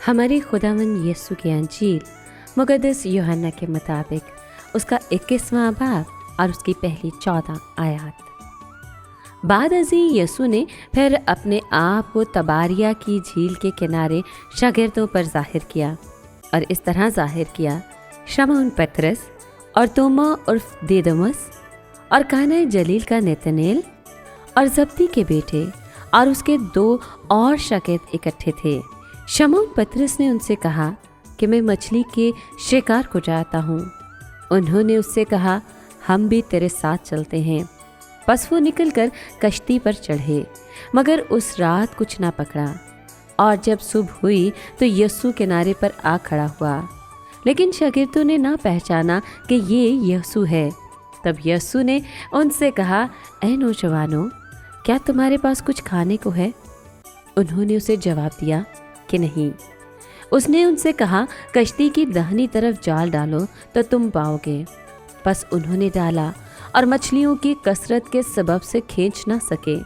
हमारे खुदावंद यीशु की अंजील मुक़द्दस यूहन्ना के मुताबिक उसका 21वां बाब और उसकी पहली 14 आयत। बाद अज़ी यीशु ने फिर अपने आप को तबारिया की झील के किनारे शागिर्दों पर ज़ाहिर किया और इस तरह ज़ाहिर किया, शमौन पतरस और तोमा उर्फ दिदुमुस और काना जलील का नतनेल और जब्दी के बेटे और उसके 2 और शागिर्द इकट्ठे थे। शमौन पतरस ने उनसे कहा कि मैं मछली के शिकार को जाता हूँ। उन्होंने उससे कहा, हम भी तेरे साथ चलते हैं। बस वो निकलकर कश्ती पर चढ़े, मगर उस रात कुछ ना पकड़ा। और जब सुबह हुई तो यीशु किनारे पर आ खड़ा हुआ, लेकिन शागिर्दों ने ना पहचाना कि ये यीशु है। तब यीशु ने उनसे कहा, ऐ नौजवानों, क्या तुम्हारे पास कुछ खाने को है? उन्होंने उसे जवाब दिया कि नहीं। उसने उनसे कहा, कश्ती की दाहिनी तरफ जाल डालो तो तुम पाओगे। बस उन्होंने डाला और मछलियों की कसरत के सबब से खींच ना सके।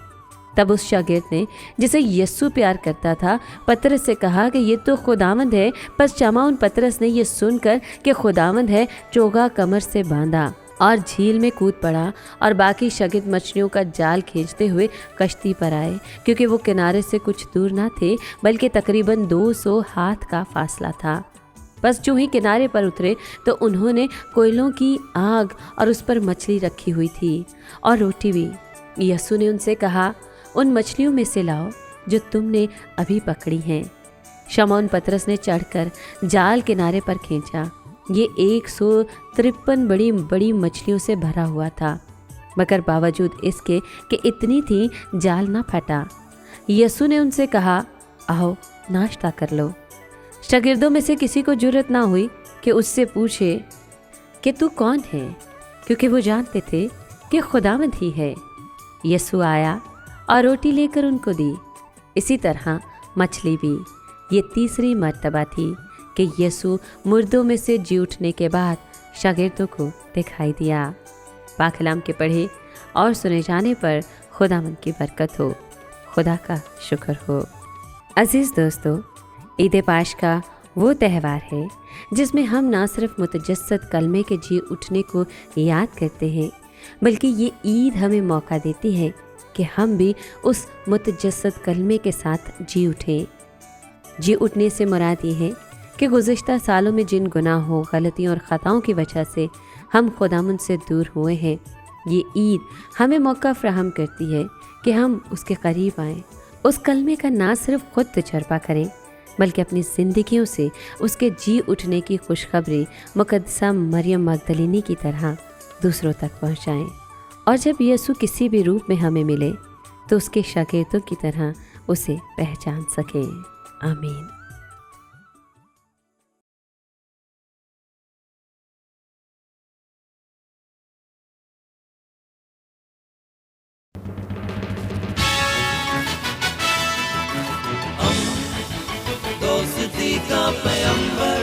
तब उस शागिर्द ने, जिसे यीशु प्यार करता था, पतरस से कहा कि ये तो खुदावंद है। पर शमौन पतरस ने ये सुनकर कि खुदावंद है, चोगा कमर से बांधा और झील में कूद पड़ा। और बाकी शागिर्द मछलियों का जाल खींचते हुए कश्ती पर आए, क्योंकि वो किनारे से कुछ दूर ना थे, बल्कि तकरीबन 200 हाथ का फासला था। बस जो ही किनारे पर उतरे तो उन्होंने कोयलों की आग और उस पर मछली रखी हुई थी और रोटी भी। यीशु ने उनसे कहा, उन मछलियों में से लाओ जो तुमने अभी पकड़ी हैं। शमौन पतरस ने चढ़कर जाल किनारे पर खींचा। ये 153 बड़ी बड़ी मछलियों से भरा हुआ था, मगर बावजूद इसके कि इतनी थी, जाल ना फटा। यीशु ने उनसे कहा, आओ नाश्ता कर लो। शागिर्दों में से किसी को जुर्रत ना हुई कि उससे पूछे कि तू कौन है, क्योंकि वो जानते थे कि खुदावंद ही है। यीशु आया और रोटी लेकर उनको दी। इसी तरह मछली भी। ये तीसरी मर्तबा थी कि यीशु मुर्दों में से जी उठने के बाद शागिर्दों को दिखाई दिया। पाक कलाम के पढ़े और सुने जाने पर खुदावंद की बरकत हो। खुदा का शुक्र हो। अजीज़ दोस्तों, ईद पाश का वो त्यौहार है जिसमें हम ना सिर्फ मुतजस्सद कलमे के जी उठने को याद करते हैं, बल्कि ये ईद हमें मौका देती है कि हम भी उस मुतजस्सद कलमे के साथ जी उठें। जी उठने से मुराद ये है कि गुज़िश्ता सालों में जिन गुनाहों, गलतियों और ख़ताओं की वजह से हम खुदावंद से दूर हुए हैं, ये ईद हमें मौका फ़राहम करती है कि हम उसके करीब आएँ, उस कलमे का ना सिर्फ ख़ुद तजर्बा करें, बल्कि अपनी ज़िंदगियों से उसके जी उठने की खुशखबरी मुक़द्दसा मरियम मगदलिनी की तरह दूसरों तक पहुँचाएँ। और जब यीशु किसी भी रूप में हमें मिले तो उसके शागिर्दों की तरह उसे पहचान सकें। आमीन। दोस्ती का पैगंबर,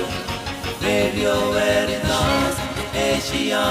रेडियो वेरितास एशिया।